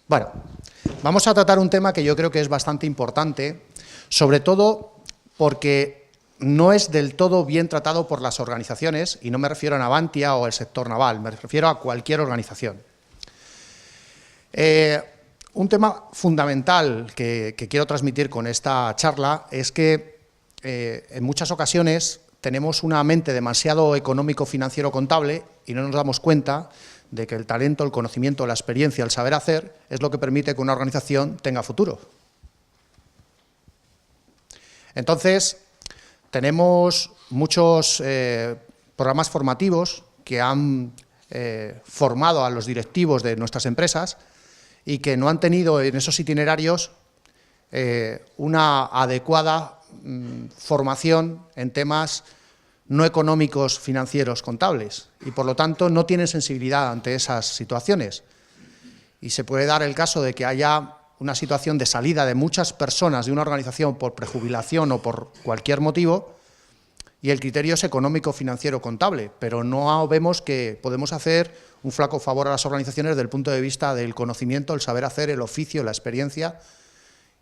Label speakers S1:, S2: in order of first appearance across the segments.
S1: Bueno, vamos a tratar un tema que yo creo que es bastante importante, sobre todo porque no es del todo bien tratado por las organizaciones, y no me refiero a Navantia o al sector naval, me refiero a cualquier organización. Un tema fundamental que quiero transmitir con esta charla es que en muchas ocasiones tenemos una mente demasiado económico-financiero-contable y no nos damos cuenta de que el talento, el conocimiento, la experiencia, el saber hacer es lo que permite que una organización tenga futuro. Entonces, tenemos muchos programas formativos que han formado a los directivos de nuestras empresas y que no han tenido en esos itinerarios una adecuada formación en temas no económicos, financieros, contables, y por lo tanto no tienen sensibilidad ante esas situaciones. Y se puede dar el caso de que haya una situación de salida de muchas personas de una organización por prejubilación o por cualquier motivo, y el criterio es económico, financiero, contable, pero no vemos que podemos hacer un flaco favor a las organizaciones desde el punto de vista del conocimiento, el saber hacer, el oficio, la experiencia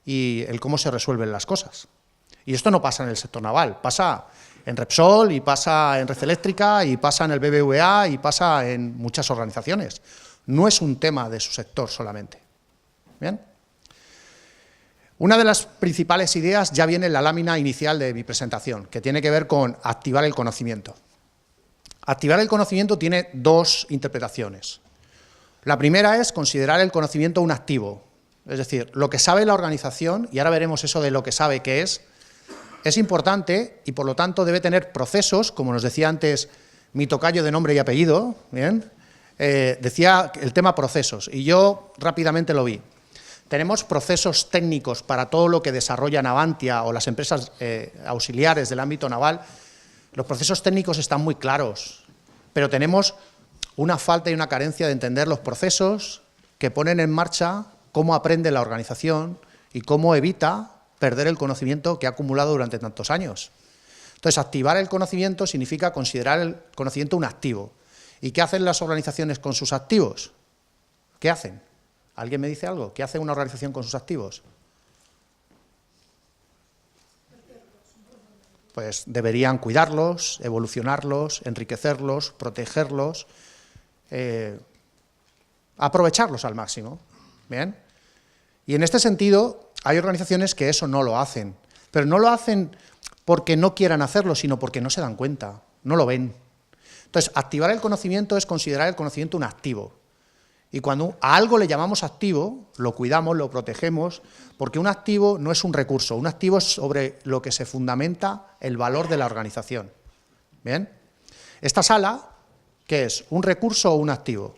S1: y el cómo se resuelven las cosas. Y esto no pasa en el sector naval, pasa en Repsol, y pasa en Red Eléctrica, y pasa en el BBVA, y pasa en muchas organizaciones. No es un tema de su sector solamente. ¿Bien? Una de las principales ideas ya viene en la lámina inicial de mi presentación, que tiene que ver con activar el conocimiento. Activar el conocimiento tiene dos interpretaciones. La primera es considerar el conocimiento un activo, es decir, lo que sabe la organización, y ahora veremos eso de lo que sabe qué es importante y por lo tanto debe tener procesos, como nos decía antes mi tocayo de nombre y apellido, ¿bien? Decía el tema procesos, y yo rápidamente lo vi. Tenemos procesos técnicos para todo lo que desarrolla Navantia o las empresas auxiliares del ámbito naval. Los procesos técnicos están muy claros, pero tenemos una falta y una carencia de entender los procesos que ponen en marcha cómo aprende la organización y cómo evita perder el conocimiento que ha acumulado durante tantos años. Entonces, activar el conocimiento significa considerar el conocimiento un activo. ¿Y qué hacen las organizaciones con sus activos? ¿Qué hacen? ¿Alguien me dice algo? ¿Qué hace una organización con sus activos? Pues deberían cuidarlos, evolucionarlos, enriquecerlos, protegerlos, aprovecharlos al máximo. ¿Bien? Y en este sentido, hay organizaciones que eso no lo hacen, pero no lo hacen porque no quieran hacerlo, sino porque no se dan cuenta, no lo ven. Entonces, activar el conocimiento es considerar el conocimiento un activo. Y cuando a algo le llamamos activo, lo cuidamos, lo protegemos, porque un activo no es un recurso, un activo es sobre lo que se fundamenta el valor de la organización. ¿Bien? Esta sala, ¿qué es? ¿Un recurso o un activo?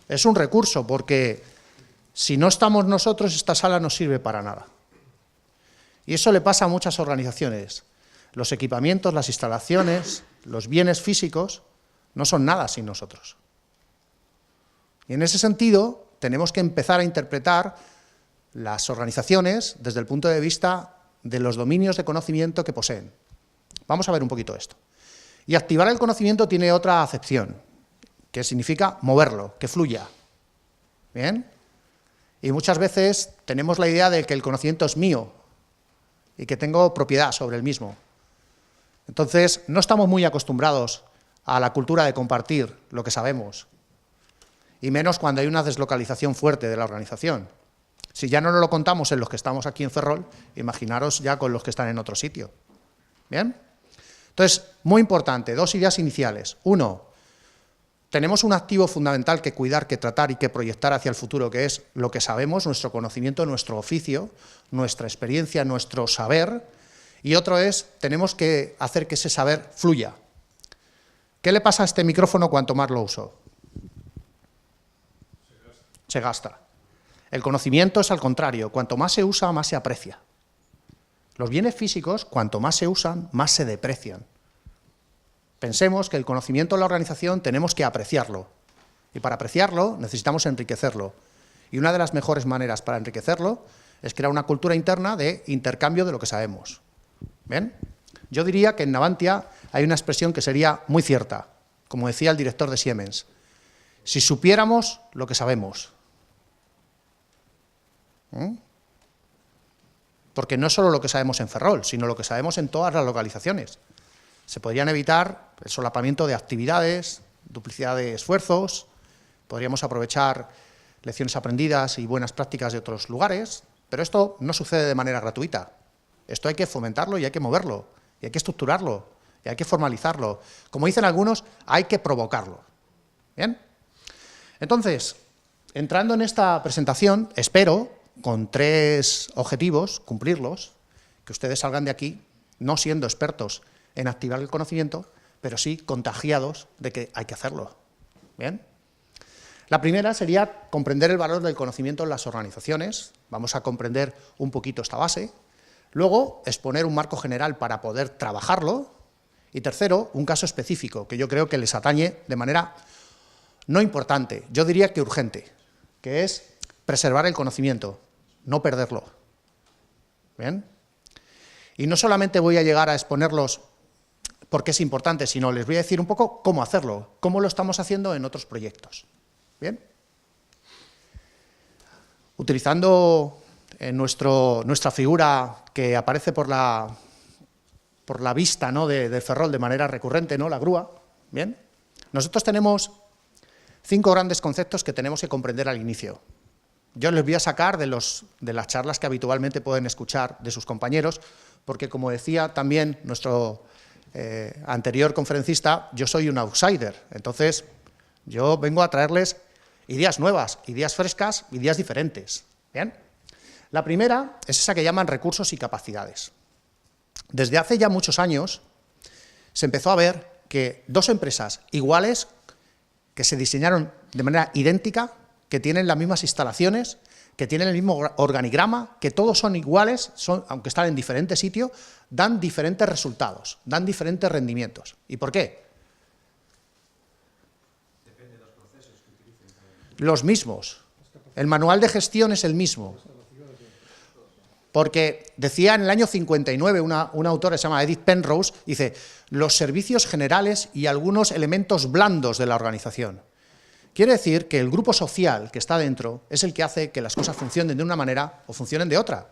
S1: Es un recurso, porque si no estamos nosotros, esta sala no sirve para nada. Y eso le pasa a muchas organizaciones. Los equipamientos, las instalaciones, los bienes físicos no son nada sin nosotros. Y en ese sentido, tenemos que empezar a interpretar las organizaciones desde el punto de vista de los dominios de conocimiento que poseen. Vamos a ver un poquito esto. Y activar el conocimiento tiene otra acepción, que significa moverlo, que fluya. ¿Bien? Y muchas veces tenemos la idea de que el conocimiento es mío y que tengo propiedad sobre el mismo. Entonces, no estamos muy acostumbrados a la cultura de compartir lo que sabemos, y menos cuando hay una deslocalización fuerte de la organización. Si ya no nos lo contamos en los que estamos aquí en Ferrol, imaginaros ya con los que están en otro sitio. ¿Bien? Entonces, muy importante, dos ideas iniciales. Uno, tenemos un activo fundamental que cuidar, que tratar y que proyectar hacia el futuro, que es lo que sabemos, nuestro conocimiento, nuestro oficio, nuestra experiencia, nuestro saber. Y otro es, tenemos que hacer que ese saber fluya. ¿Qué le pasa a este micrófono cuanto más lo uso? Se gasta. El conocimiento es al contrario, cuanto más se usa, más se aprecia. Los bienes físicos, cuanto más se usan, más se deprecian. Pensemos que el conocimiento de la organización tenemos que apreciarlo, y para apreciarlo necesitamos enriquecerlo. Y una de las mejores maneras para enriquecerlo es crear una cultura interna de intercambio de lo que sabemos. ¿Bien? Yo diría que en Navantia hay una expresión que sería muy cierta, como decía el director de Siemens: si supiéramos lo que sabemos. Porque no es solo lo que sabemos en Ferrol, sino lo que sabemos en todas las localizaciones. Se podrían evitar el solapamiento de actividades, duplicidad de esfuerzos, podríamos aprovechar lecciones aprendidas y buenas prácticas de otros lugares, pero esto no sucede de manera gratuita. Esto hay que fomentarlo y hay que moverlo, y hay que estructurarlo, y hay que formalizarlo. Como dicen algunos, hay que provocarlo. ¿Bien? Entonces, entrando en esta presentación, espero, con 3 objetivos, cumplirlos, que ustedes salgan de aquí no siendo expertos en activar el conocimiento, pero sí contagiados de que hay que hacerlo. ¿Bien? La primera sería comprender el valor del conocimiento en las organizaciones. Vamos a comprender un poquito esta base. Luego, exponer un marco general para poder trabajarlo. Y tercero, un caso específico, que yo creo que les atañe de manera no importante, yo diría que urgente, que es preservar el conocimiento, no perderlo. ¿Bien? Y no solamente voy a llegar a exponerlos porque es importante, sino les voy a decir un poco cómo hacerlo, cómo lo estamos haciendo en otros proyectos. ¿Bien? Utilizando nuestra figura que aparece por la vista, ¿no?, de Ferrol de manera recurrente, ¿no?, la grúa, ¿bien? Nosotros tenemos 5 grandes conceptos que tenemos que comprender al inicio. Yo les voy a sacar de las charlas que habitualmente pueden escuchar de sus compañeros, porque como decía también nuestro anterior conferencista, yo soy un outsider, entonces yo vengo a traerles ideas nuevas, ideas frescas, ideas diferentes. ¿Bien? La primera es esa que llaman recursos y capacidades. Desde hace ya muchos años se empezó a ver que 2 empresas iguales, que se diseñaron de manera idéntica, que tienen las mismas instalaciones, que tienen el mismo organigrama, que todos son iguales, aunque están en diferentes sitios, dan diferentes resultados, dan diferentes rendimientos. ¿Y por qué? Depende de los procesos que utilicen. Los mismos. El manual de gestión es el mismo. Porque decía en el año 59 una autora que se llama Edith Penrose, dice, los servicios generales y algunos elementos blandos de la organización. Quiere decir que el grupo social que está dentro es el que hace que las cosas funcionen de una manera o funcionen de otra.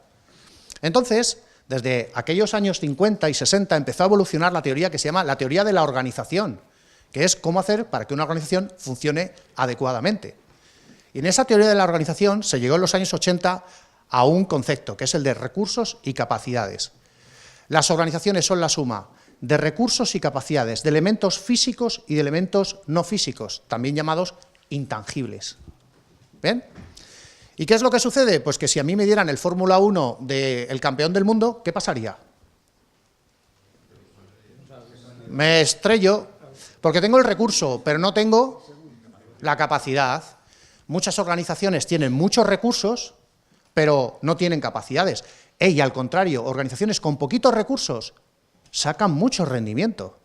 S1: Entonces, desde aquellos años 50 y 60 empezó a evolucionar la teoría que se llama la teoría de la organización, que es cómo hacer para que una organización funcione adecuadamente. Y en esa teoría de la organización se llegó en los años 80 a un concepto, que es el de recursos y capacidades. Las organizaciones son la suma de recursos y capacidades, de elementos físicos y de elementos no físicos, también llamados intangibles. ¿Ven? ¿Y qué es lo que sucede? Pues que si a mí me dieran el Fórmula 1 del campeón del mundo, ¿qué pasaría? Me estrello, porque tengo el recurso, pero no tengo la capacidad. Muchas organizaciones tienen muchos recursos, pero no tienen capacidades. Y al contrario, organizaciones con poquitos recursos sacan mucho rendimiento.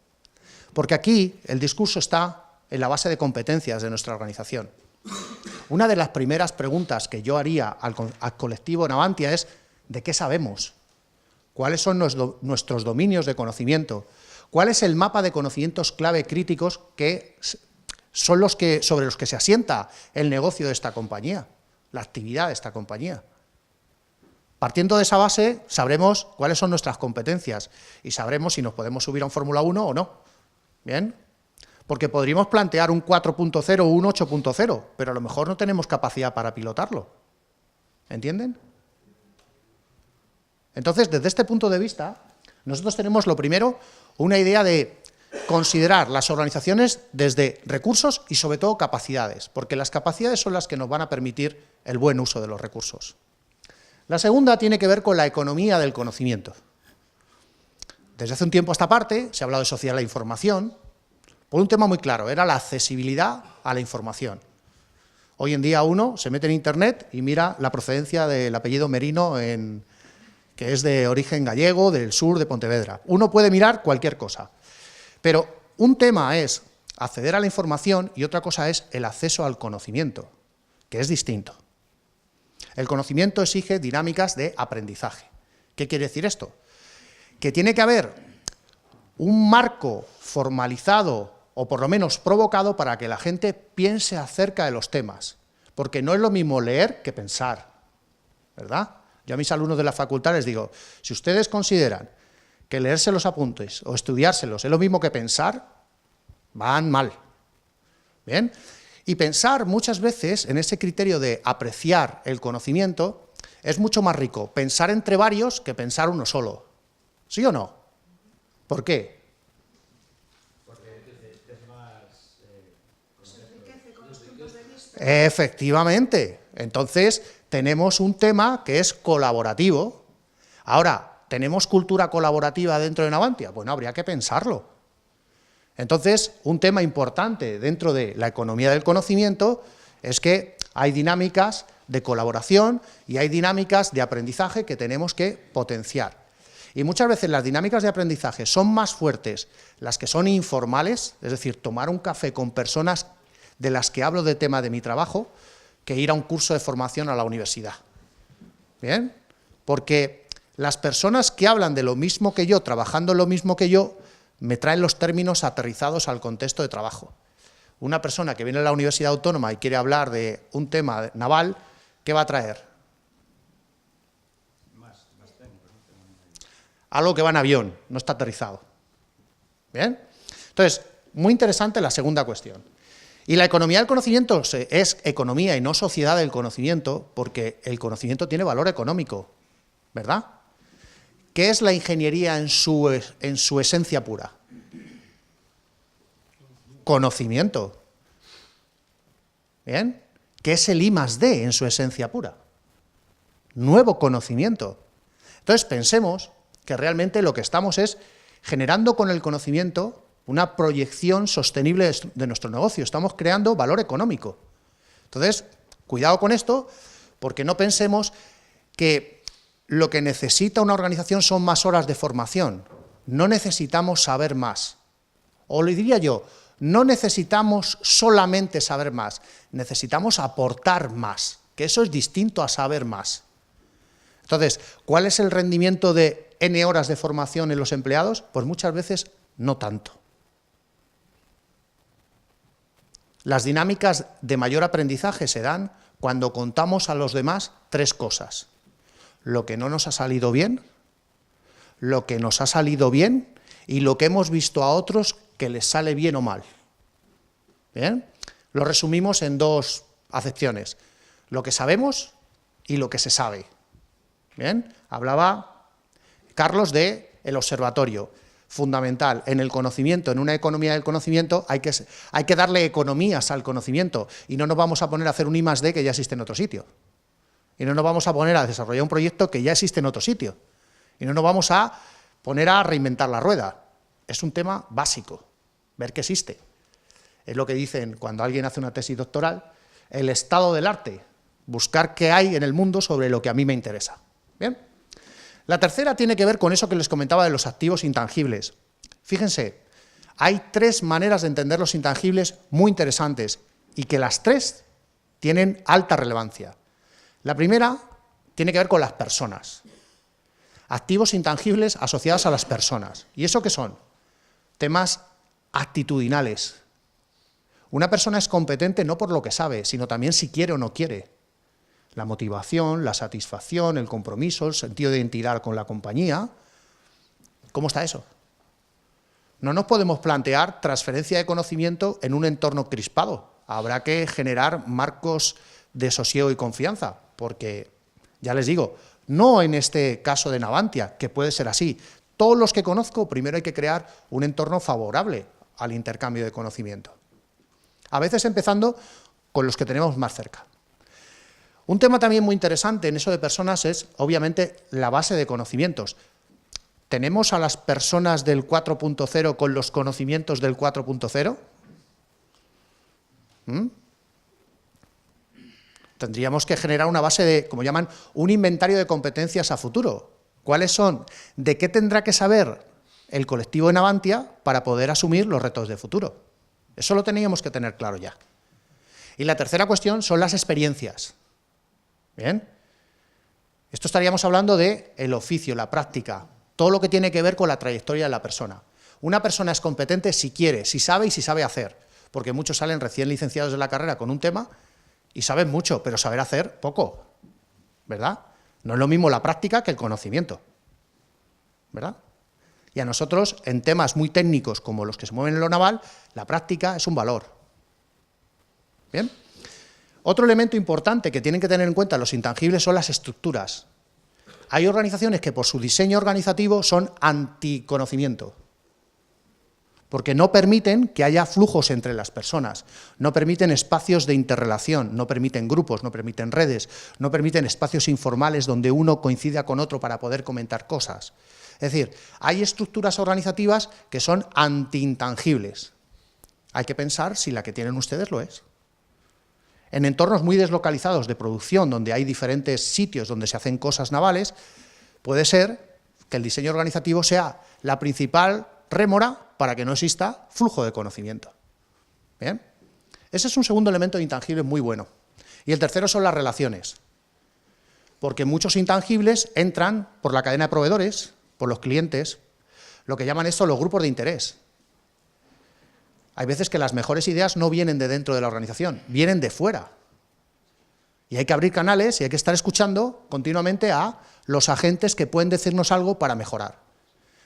S1: Porque aquí el discurso está en la base de competencias de nuestra organización. Una de las primeras preguntas que yo haría al colectivo Navantia es ¿de qué sabemos? ¿Cuáles son nuestros dominios de conocimiento? ¿Cuál es el mapa de conocimientos clave críticos que son sobre los que se asienta el negocio de esta compañía, la actividad de esta compañía? Partiendo de esa base, sabremos cuáles son nuestras competencias y sabremos si nos podemos subir a un Fórmula 1 o no. ¿Bien? Porque podríamos plantear un 4.0 o un 8.0, pero a lo mejor no tenemos capacidad para pilotarlo. ¿Entienden? Entonces, desde este punto de vista, nosotros tenemos, lo primero, una idea de considerar las organizaciones desde recursos y, sobre todo, capacidades, porque las capacidades son las que nos van a permitir el buen uso de los recursos. La segunda tiene que ver con la economía del conocimiento. Desde hace un tiempo a esta parte se ha hablado de sociedad de la información, por un tema muy claro, era la accesibilidad a la información. Hoy en día uno se mete en Internet y mira la procedencia del apellido Merino, que es de origen gallego, del sur de Pontevedra. Uno puede mirar cualquier cosa, pero un tema es acceder a la información y otra cosa es el acceso al conocimiento, que es distinto. El conocimiento exige dinámicas de aprendizaje. ¿Qué quiere decir esto? Que tiene que haber un marco formalizado o por lo menos provocado para que la gente piense acerca de los temas, porque no es lo mismo leer que pensar. ¿verdad? Yo a mis alumnos de la facultad les digo, si ustedes consideran que leerse los apuntes o estudiárselos es lo mismo que pensar, van mal. ¿Bien? Y pensar muchas veces en ese criterio de apreciar el conocimiento es mucho más rico pensar entre varios que pensar uno solo. ¿Sí o no? ¿Por qué? Efectivamente. Entonces, tenemos un tema que es colaborativo. Ahora, ¿tenemos cultura colaborativa dentro de Navantia? Bueno, habría que pensarlo. Entonces, un tema importante dentro de la economía del conocimiento es que hay dinámicas de colaboración y hay dinámicas de aprendizaje que tenemos que potenciar. Y muchas veces las dinámicas de aprendizaje son más fuertes las que son informales, es decir, tomar un café con personas de las que hablo de tema de mi trabajo, que ir a un curso de formación a la universidad. ¿Bien? Porque las personas que hablan de lo mismo que yo, trabajando lo mismo que yo, me traen los términos aterrizados al contexto de trabajo. Una persona que viene a la Universidad Autónoma y quiere hablar de un tema naval, ¿qué va a traer? Algo que va en avión, no está aterrizado. ¿Bien? Entonces, muy interesante la segunda cuestión. Y la economía del conocimiento es economía y no sociedad del conocimiento, porque el conocimiento tiene valor económico, ¿verdad? ¿Qué es la ingeniería en su esencia pura? Conocimiento. ¿Bien? ¿Qué es el I+D en su esencia pura? Nuevo conocimiento. Entonces pensemos que realmente lo que estamos es generando con el conocimiento una proyección sostenible de nuestro negocio. Estamos creando valor económico. Entonces, cuidado con esto, porque no pensemos que lo que necesita una organización son más horas de formación. No necesitamos saber más. O le diría yo, no necesitamos solamente saber más, necesitamos aportar más, que eso es distinto a saber más. Entonces, ¿cuál es el rendimiento de N horas de formación en los empleados? Pues muchas veces no tanto. Las dinámicas de mayor aprendizaje se dan cuando contamos a los demás tres cosas: lo que no nos ha salido bien, lo que nos ha salido bien y lo que hemos visto a otros que les sale bien o mal. ¿Bien? Lo resumimos en dos acepciones: lo que sabemos y lo que se sabe. ¿Bien? Hablaba Carlos de el observatorio. Fundamental, en el conocimiento, en una economía del conocimiento, hay que darle economías al conocimiento y no nos vamos a poner a hacer un I+D que ya existe en otro sitio. Y no nos vamos a poner a desarrollar un proyecto que ya existe en otro sitio. Y no nos vamos a poner a reinventar la rueda. Es un tema básico, ver qué existe. Es lo que dicen cuando alguien hace una tesis doctoral, el estado del arte, buscar qué hay en el mundo sobre lo que a mí me interesa. ¿Bien? La tercera tiene que ver con eso que les comentaba de los activos intangibles. Fíjense, hay tres maneras de entender los intangibles muy interesantes y que las tres tienen alta relevancia. La primera tiene que ver con las personas. Activos intangibles asociados a las personas. ¿Y eso qué son? Temas actitudinales. Una persona es competente no por lo que sabe, sino también si quiere o no quiere. La motivación, la satisfacción, el compromiso, el sentido de identidad con la compañía. ¿Cómo está eso? No nos podemos plantear transferencia de conocimiento en un entorno crispado. Habrá que generar marcos de sosiego y confianza, porque, ya les digo, no en este caso de Navantia, que puede ser así. Todos los que conozco, primero hay que crear un entorno favorable al intercambio de conocimiento. A veces empezando con los que tenemos más cerca. Un tema también muy interesante en eso de personas es, obviamente, la base de conocimientos. ¿Tenemos a las personas del 4.0 con los conocimientos del 4.0? Tendríamos que generar una base de, como llaman, un inventario de competencias a futuro. ¿Cuáles son? ¿De qué tendrá que saber el colectivo de Navantia para poder asumir los retos de futuro? Eso lo teníamos que tener claro ya. Y la tercera cuestión son las experiencias. ¿Bien? Esto estaríamos hablando de el oficio, la práctica, todo lo que tiene que ver con la trayectoria de la persona. Una persona es competente si quiere, si sabe y si sabe hacer, porque muchos salen recién licenciados de la carrera con un tema y saben mucho, pero saber hacer poco, ¿verdad? No es lo mismo la práctica que el conocimiento, ¿verdad? Y a nosotros, en temas muy técnicos como los que se mueven en lo naval, la práctica es un valor. ¿Bien? Otro elemento importante que tienen que tener en cuenta los intangibles son las estructuras. Hay organizaciones que por su diseño organizativo son anticonocimiento, porque no permiten que haya flujos entre las personas, no permiten espacios de interrelación, no permiten grupos, no permiten redes, no permiten espacios informales donde uno coincida con otro para poder comentar cosas. Es decir, hay estructuras organizativas que son anti-intangibles. Hay que pensar si la que tienen ustedes lo es. En entornos muy deslocalizados de producción, donde hay diferentes sitios donde se hacen cosas navales, puede ser que el diseño organizativo sea la principal rémora para que no exista flujo de conocimiento. ¿Bien? Ese es un segundo elemento de intangibles muy bueno. Y el tercero son las relaciones. Porque muchos intangibles entran por la cadena de proveedores, por los clientes, lo que llaman esto los grupos de interés. Hay veces que las mejores ideas no vienen de dentro de la organización, vienen de fuera. Y hay que abrir canales y hay que estar escuchando continuamente a los agentes que pueden decirnos algo para mejorar.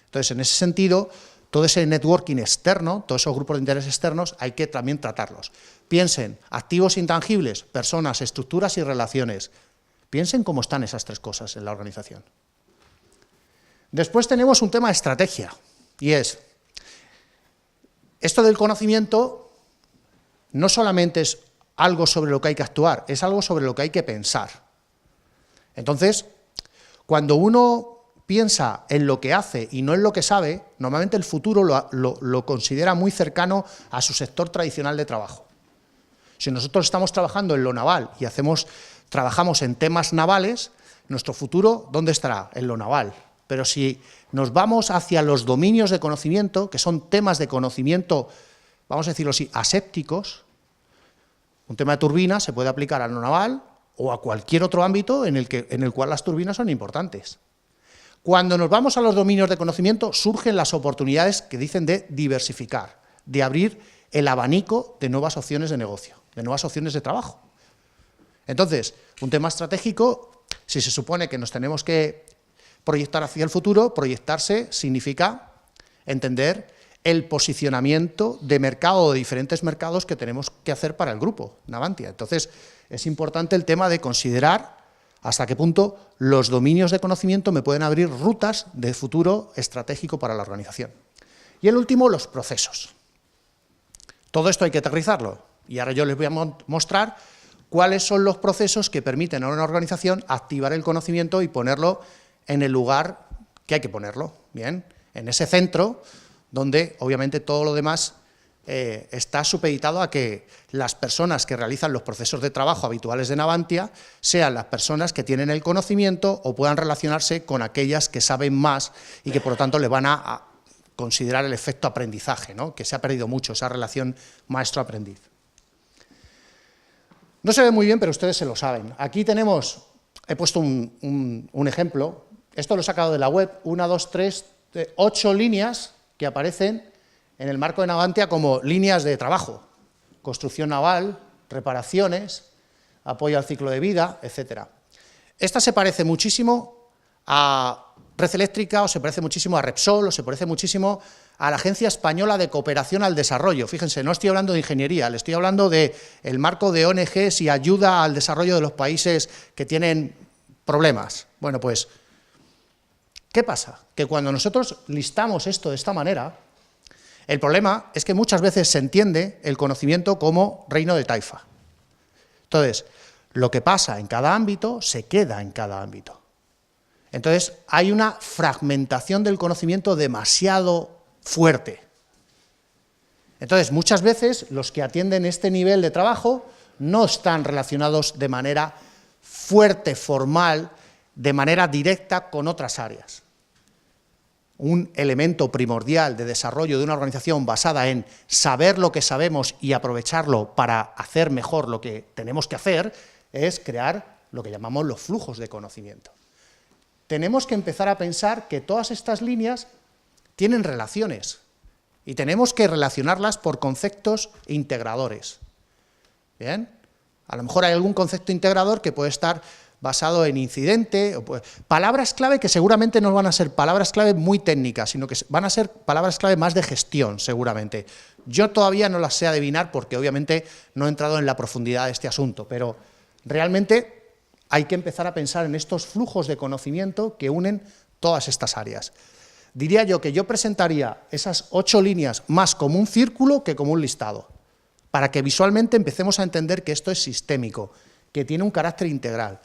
S1: Entonces, en ese sentido, todo ese networking externo, todos esos grupos de interés externos, hay que también tratarlos. Piensen, activos intangibles, personas, estructuras y relaciones. Piensen cómo están esas tres cosas en la organización. Después tenemos un tema de estrategia, y es, esto del conocimiento no solamente es algo sobre lo que hay que actuar, es algo sobre lo que hay que pensar. Entonces, cuando uno piensa en lo que hace y no en lo que sabe, normalmente el futuro lo considera muy cercano a su sector tradicional de trabajo. Si nosotros estamos trabajando en lo naval y trabajamos en temas navales, nuestro futuro, ¿dónde estará? En lo naval. Pero si nos vamos hacia los dominios de conocimiento, que son temas de conocimiento, vamos a decirlo así, asépticos, un tema de turbinas se puede aplicar a lo naval o a cualquier otro ámbito en el cual las turbinas son importantes. Cuando nos vamos a los dominios de conocimiento, surgen las oportunidades que dicen de diversificar, de abrir el abanico de nuevas opciones de negocio, de nuevas opciones de trabajo. Entonces, un tema estratégico, si se supone que nos tenemos que proyectar hacia el futuro, proyectarse significa entender el posicionamiento de mercado, de diferentes mercados que tenemos que hacer para el grupo Navantia. Entonces, es importante el tema de considerar hasta qué punto los dominios de conocimiento me pueden abrir rutas de futuro estratégico para la organización. Y el último, los procesos. Todo esto hay que aterrizarlo, y ahora yo les voy a mostrar cuáles son los procesos que permiten a una organización activar el conocimiento y ponerlo en el lugar que hay que ponerlo, ¿bien? En ese centro donde obviamente todo lo demás está supeditado a que las personas que realizan los procesos de trabajo habituales de Navantia sean las personas que tienen el conocimiento o puedan relacionarse con aquellas que saben más y que por lo tanto le van a considerar el efecto aprendizaje, ¿no? Que se ha perdido mucho, esa relación maestro-aprendiz. No se ve muy bien, pero ustedes se lo saben. Aquí tenemos, he puesto un ejemplo, esto lo he sacado de la web, 1, 2, 3, 8 líneas que aparecen en el marco de Navantia como líneas de trabajo, construcción naval, reparaciones, apoyo al ciclo de vida, etc. Esta se parece muchísimo a Red Eléctrica, o se parece muchísimo a Repsol, o se parece muchísimo a la Agencia Española de Cooperación al Desarrollo. Fíjense, no estoy hablando de ingeniería, le estoy hablando del marco de ONGs y ayuda al desarrollo de los países que tienen problemas. Bueno, pues, ¿qué pasa? Que cuando nosotros listamos esto de esta manera, el problema es que muchas veces se entiende el conocimiento como reino de taifa. Entonces, lo que pasa en cada ámbito se queda en cada ámbito. Entonces, hay una fragmentación del conocimiento demasiado fuerte. Entonces, muchas veces los que atienden este nivel de trabajo no están relacionados de manera fuerte, formal, de manera directa con otras áreas. Un elemento primordial de desarrollo de una organización basada en saber lo que sabemos y aprovecharlo para hacer mejor lo que tenemos que hacer es crear lo que llamamos los flujos de conocimiento. Tenemos que empezar a pensar que todas estas líneas tienen relaciones y tenemos que relacionarlas por conceptos integradores. ¿Bien? A lo mejor hay algún concepto integrador que puede estar basado en incidente, palabras clave que seguramente no van a ser palabras clave muy técnicas, sino que van a ser palabras clave más de gestión, seguramente. Yo todavía no las sé adivinar porque obviamente no he entrado en la profundidad de este asunto, pero realmente hay que empezar a pensar en estos flujos de conocimiento que unen todas estas áreas. Diría yo que yo presentaría esas 8 líneas más como un círculo que como un listado, para que visualmente empecemos a entender que esto es sistémico, que tiene un carácter integral.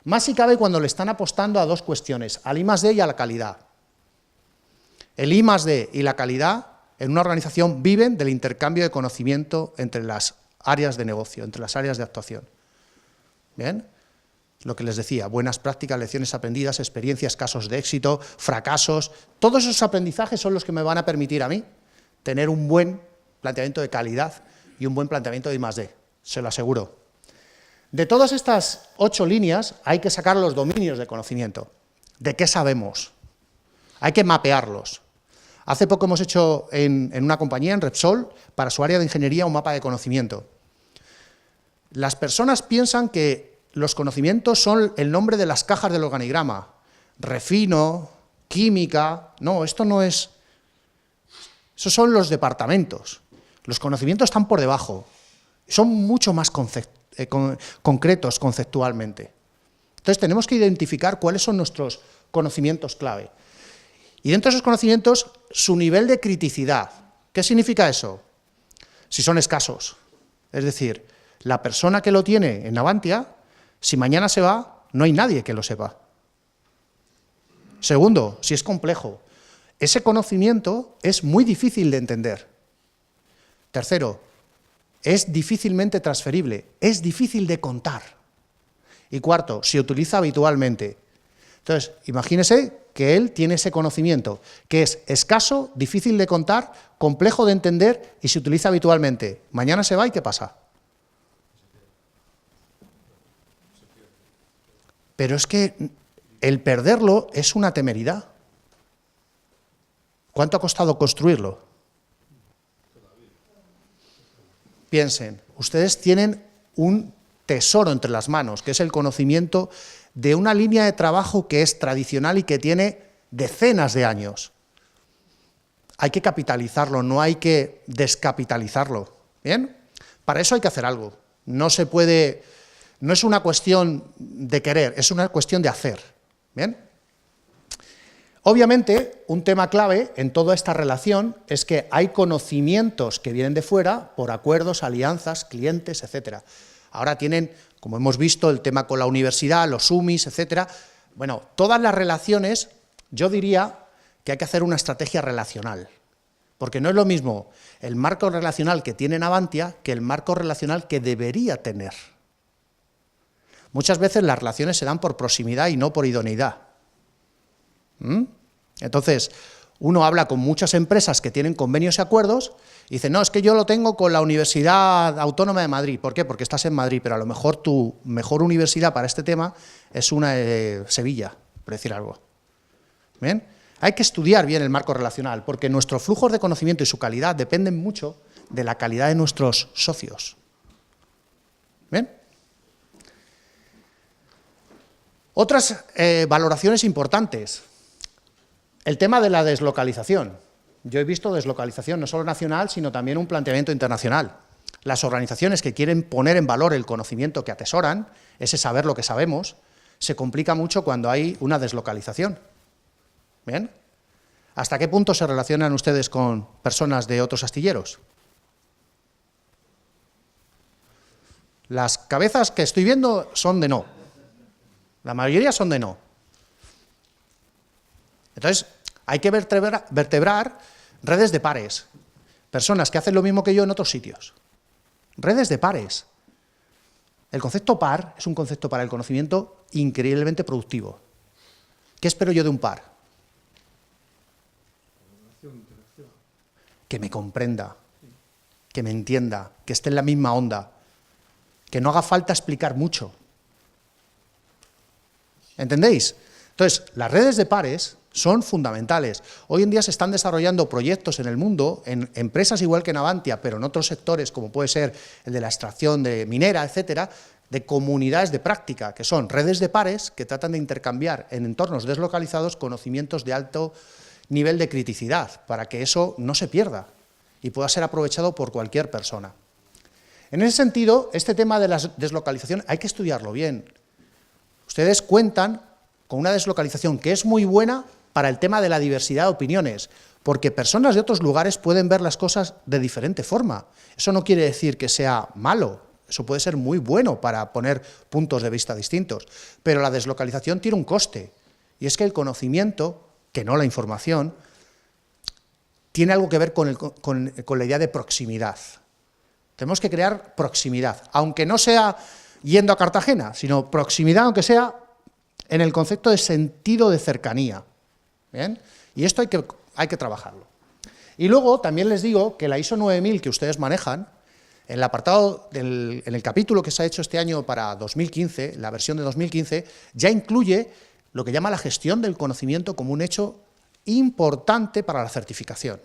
S1: Más si cabe cuando le están apostando a 2 cuestiones, al I+D y a la calidad. El I+D y la calidad en una organización viven del intercambio de conocimiento entre las áreas de negocio, entre las áreas de actuación. ¿Bien? Lo que les decía, buenas prácticas, lecciones aprendidas, experiencias, casos de éxito, fracasos, todos esos aprendizajes son los que me van a permitir a mí tener un buen planteamiento de calidad y un buen planteamiento de I+D, se lo aseguro. De todas estas 8 líneas hay que sacar los dominios de conocimiento. ¿De qué sabemos? Hay que mapearlos. Hace poco hemos hecho en una compañía, en Repsol, para su área de ingeniería, un mapa de conocimiento. Las personas piensan que los conocimientos son el nombre de las cajas del organigrama. Refino, química... No, esto no es... Esos son los departamentos. Los conocimientos están por debajo. Son mucho más concretos conceptualmente. Entonces tenemos que identificar cuáles son nuestros conocimientos clave. Y dentro de esos conocimientos, su nivel de criticidad. ¿Qué significa eso? Si son escasos. Es decir, la persona que lo tiene en Navantia, si mañana se va, no hay nadie que lo sepa. Segundo, si es complejo. Ese conocimiento es muy difícil de entender. Tercero, es difícilmente transferible, es difícil de contar. Y cuarto, se utiliza habitualmente. Entonces, imagínese que él tiene ese conocimiento, que es escaso, difícil de contar, complejo de entender y se utiliza habitualmente. Mañana se va y ¿qué pasa? Pero es que el perderlo es una temeridad. ¿Cuánto ha costado construirlo? Piensen, ustedes tienen un tesoro entre las manos, que es el conocimiento de una línea de trabajo que es tradicional y que tiene decenas de años. Hay que capitalizarlo, no hay que descapitalizarlo. ¿Bien? Para eso hay que hacer algo. No se puede, no es una cuestión de querer, es una cuestión de hacer. ¿Bien? Obviamente, un tema clave en toda esta relación es que hay conocimientos que vienen de fuera por acuerdos, alianzas, clientes, etcétera. Ahora tienen, como hemos visto, el tema con la universidad, los UMIs, etcétera. Bueno, todas las relaciones, yo diría que hay que hacer una estrategia relacional, porque no es lo mismo el marco relacional que tiene Navantia que el marco relacional que debería tener. Muchas veces las relaciones se dan por proximidad y no por idoneidad. Entonces, uno habla con muchas empresas que tienen convenios y acuerdos y dice, no, es que yo lo tengo con la Universidad Autónoma de Madrid. ¿Por qué? Porque estás en Madrid, pero a lo mejor tu mejor universidad para este tema es una de Sevilla, por decir algo. ¿Bien? Hay que estudiar bien el marco relacional, porque nuestros flujos de conocimiento y su calidad dependen mucho de la calidad de nuestros socios. ¿Bien? Otras valoraciones importantes. El tema de la deslocalización. Yo he visto deslocalización no solo nacional, sino también un planteamiento internacional. Las organizaciones que quieren poner en valor el conocimiento que atesoran, ese saber lo que sabemos, se complica mucho cuando hay una deslocalización. ¿Bien? ¿Hasta qué punto se relacionan ustedes con personas de otros astilleros? Las cabezas que estoy viendo son de no. La mayoría son de no. Entonces, hay que vertebrar redes de pares, personas que hacen lo mismo que yo en otros sitios. Redes de pares. El concepto par es un concepto para el conocimiento increíblemente productivo. ¿Qué espero yo de un par? Que me comprenda, que me entienda, que esté en la misma onda, que no haga falta explicar mucho. ¿Entendéis? Entonces, las redes de pares son fundamentales. Hoy en día se están desarrollando proyectos en el mundo, en empresas igual que Navantia, pero en otros sectores, como puede ser el de la extracción de minera, etcétera, de comunidades de práctica, que son redes de pares que tratan de intercambiar en entornos deslocalizados conocimientos de alto nivel de criticidad, para que eso no se pierda y pueda ser aprovechado por cualquier persona. En ese sentido, este tema de la deslocalización hay que estudiarlo bien. Ustedes cuentan con una deslocalización que es muy buena para el tema de la diversidad de opiniones, porque personas de otros lugares pueden ver las cosas de diferente forma. Eso no quiere decir que sea malo, eso puede ser muy bueno para poner puntos de vista distintos, pero la deslocalización tiene un coste, y es que el conocimiento, que no la información, tiene algo que ver con la idea de proximidad. Tenemos que crear proximidad, aunque no sea yendo a Cartagena, sino proximidad, aunque sea en el concepto de sentido de cercanía. ¿Bien? Y esto hay que trabajarlo. Y luego también les digo que la ISO 9000 que ustedes manejan, en el apartado, en el capítulo que se ha hecho este año para 2015, la versión de 2015, ya incluye lo que llama la gestión del conocimiento como un hecho importante para la certificación.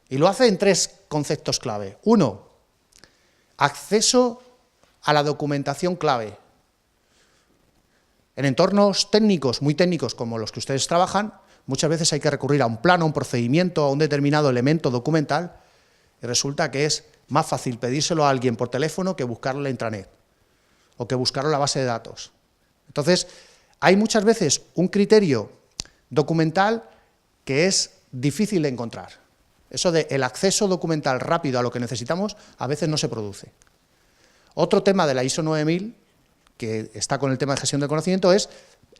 S1: Y lo hace en 3 conceptos clave. 1, acceso a la documentación clave. En entornos técnicos, muy técnicos como los que ustedes trabajan, muchas veces hay que recurrir a un plano, a un procedimiento, a un determinado elemento documental, y resulta que es más fácil pedírselo a alguien por teléfono que buscarlo en la intranet, o que buscarlo en la base de datos. Entonces, hay muchas veces un criterio documental que es difícil de encontrar. Eso de el acceso documental rápido a lo que necesitamos, a veces no se produce. Otro tema de la ISO 9000, que está con el tema de gestión del conocimiento, es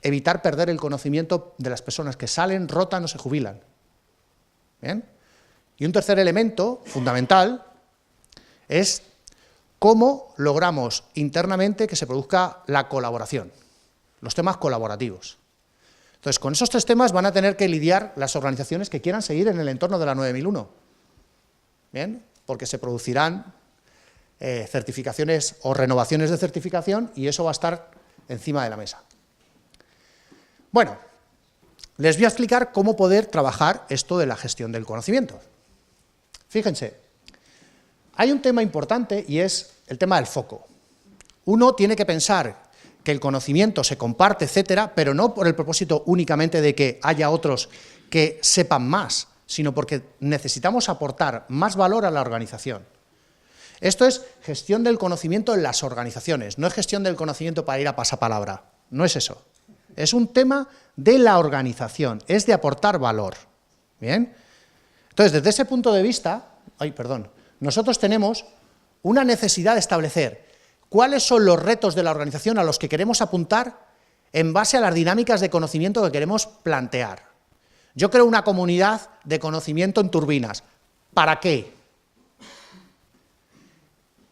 S1: evitar perder el conocimiento de las personas que salen, rotan o se jubilan. ¿Bien? Y un tercer elemento fundamental es cómo logramos internamente que se produzca la colaboración, los temas colaborativos. Entonces, con esos 3 temas van a tener que lidiar las organizaciones que quieran seguir en el entorno de la 9001. ¿Bien? Porque se producirán certificaciones o renovaciones de certificación y eso va a estar encima de la mesa. Bueno, les voy a explicar cómo poder trabajar esto de la gestión del conocimiento. Fíjense, hay un tema importante y es el tema del foco. Uno tiene que pensar que el conocimiento se comparte, etcétera, pero no por el propósito únicamente de que haya otros que sepan más, sino porque necesitamos aportar más valor a la organización. Esto es gestión del conocimiento en las organizaciones, no es gestión del conocimiento para ir a pasapalabra, no es eso. Es un tema de la organización, es de aportar valor. ¿Bien? Entonces, desde ese punto de vista, nosotros tenemos una necesidad de establecer cuáles son los retos de la organización a los que queremos apuntar en base a las dinámicas de conocimiento que queremos plantear. Yo creo una comunidad de conocimiento en turbinas. ¿Para qué?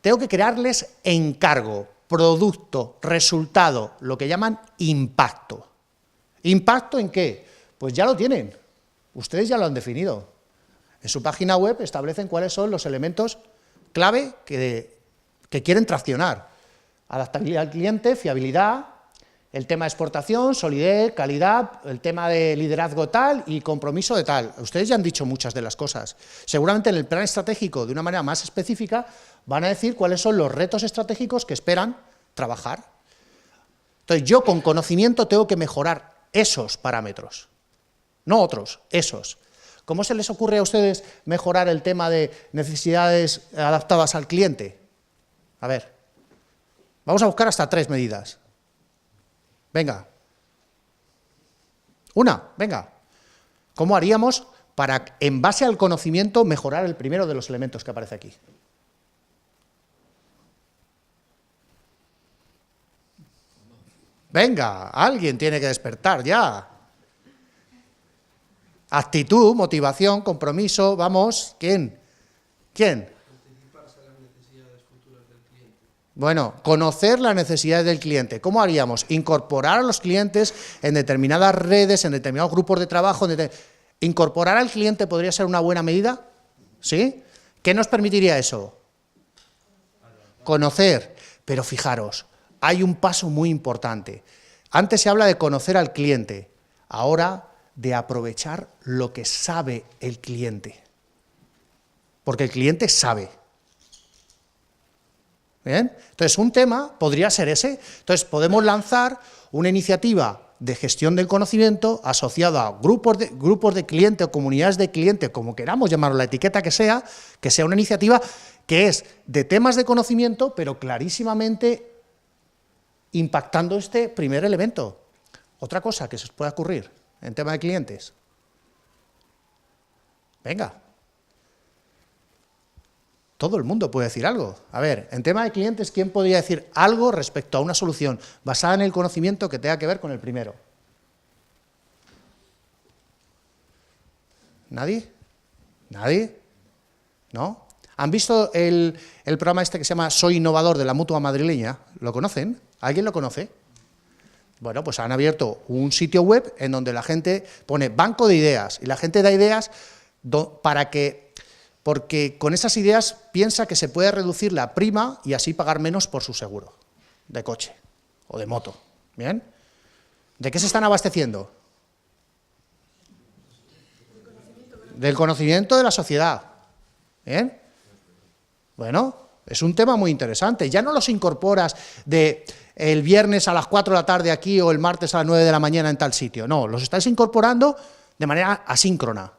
S1: Tengo que crearles encargo, producto, resultado, lo que llaman impacto. ¿Impacto en qué? Pues ya lo tienen, ustedes ya lo han definido. En su página web establecen cuáles son los elementos clave que quieren traccionar. Adaptabilidad al cliente, fiabilidad, el tema de exportación, solidez, calidad, el tema de liderazgo tal y compromiso de tal. Ustedes ya han dicho muchas de las cosas. Seguramente en el plan estratégico, de una manera más específica, van a decir cuáles son los retos estratégicos que esperan trabajar. Entonces, yo con conocimiento tengo que mejorar esos parámetros, no otros, esos. ¿Cómo se les ocurre a ustedes mejorar el tema de necesidades adaptadas al cliente? A ver, vamos a buscar hasta 3 medidas. Venga. Venga. ¿Cómo haríamos para, en base al conocimiento, mejorar el primero de los elementos que aparece aquí? Venga, alguien tiene que despertar ya. Actitud, motivación, compromiso, vamos, ¿quién?
S2: Anticiparse a las necesidades futuras del cliente.
S1: Bueno, conocer las necesidades del cliente. ¿Cómo haríamos? Incorporar a los clientes en determinadas redes, en determinados grupos de trabajo. ¿Incorporar al cliente podría ser una buena medida? ¿Sí? ¿Qué nos permitiría eso? Conocer. Pero fijaros, hay un paso muy importante. Antes se habla de conocer al cliente, ahora de aprovechar lo que sabe el cliente. Porque el cliente sabe. ¿Bien? Entonces, un tema podría ser ese. Entonces, podemos lanzar una iniciativa de gestión del conocimiento asociada a grupos de clientes o comunidades de clientes, como queramos llamarlo, la etiqueta que sea una iniciativa que es de temas de conocimiento, pero clarísimamente impactando este primer elemento. Otra cosa que se os pueda ocurrir en tema de clientes. Venga. Todo el mundo puede decir algo. A ver, en tema de clientes, ¿quién podría decir algo respecto a una solución basada en el conocimiento que tenga que ver con el primero? ¿Nadie? ¿Nadie? ¿No? ¿Han visto el programa este que se llama Soy Innovador de la Mutua Madrileña? ¿Lo conocen? ¿Alguien lo conoce? Bueno, pues han abierto un sitio web en donde la gente pone banco de ideas y la gente da ideas porque con esas ideas piensa que se puede reducir la prima y así pagar menos por su seguro de coche o de moto. ¿Bien? ¿De qué se están abasteciendo? Del conocimiento de la sociedad. ¿Bien? Bueno, es un tema muy interesante. Ya no los incorporas el viernes a las 4 de la tarde aquí o el martes a las 9 de la mañana en tal sitio. No, los estáis incorporando de manera asíncrona.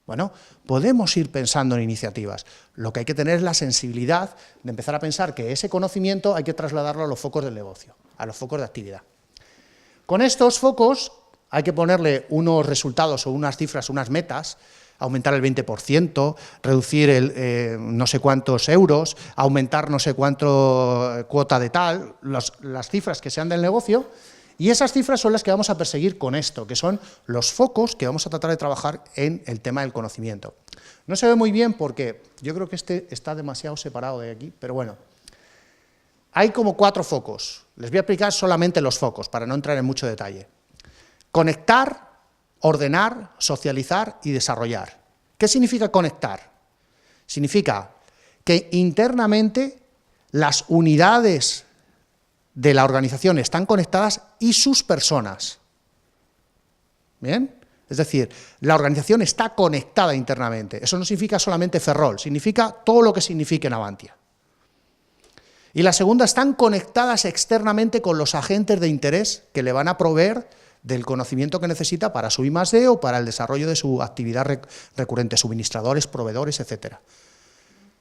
S1: Bueno, podemos ir pensando en iniciativas. Lo que hay que tener es la sensibilidad de empezar a pensar que ese conocimiento hay que trasladarlo a los focos del negocio, a los focos de actividad. Con estos focos hay que ponerle unos resultados o unas cifras, unas metas, aumentar el 20%, reducir no sé cuántos euros, aumentar no sé cuánto cuota de tal, las cifras que sean del negocio. Y esas cifras son las que vamos a perseguir con esto, que son los focos que vamos a tratar de trabajar en el tema del conocimiento. No se ve muy bien porque yo creo que este está demasiado separado de aquí, pero bueno. Hay como 4 focos. Les voy a explicar solamente los focos, para no entrar en mucho detalle. Conectar, ordenar, socializar y desarrollar. ¿Qué significa conectar? Significa que internamente las unidades de la organización están conectadas y sus personas. ¿Bien? Es decir, la organización está conectada internamente. Eso no significa solamente Ferrol, significa todo lo que signifique en Avantia. Y la segunda, están conectadas externamente con los agentes de interés que le van a proveer del conocimiento que necesita para su I+D o para el desarrollo de su actividad recurrente, suministradores, proveedores, etc.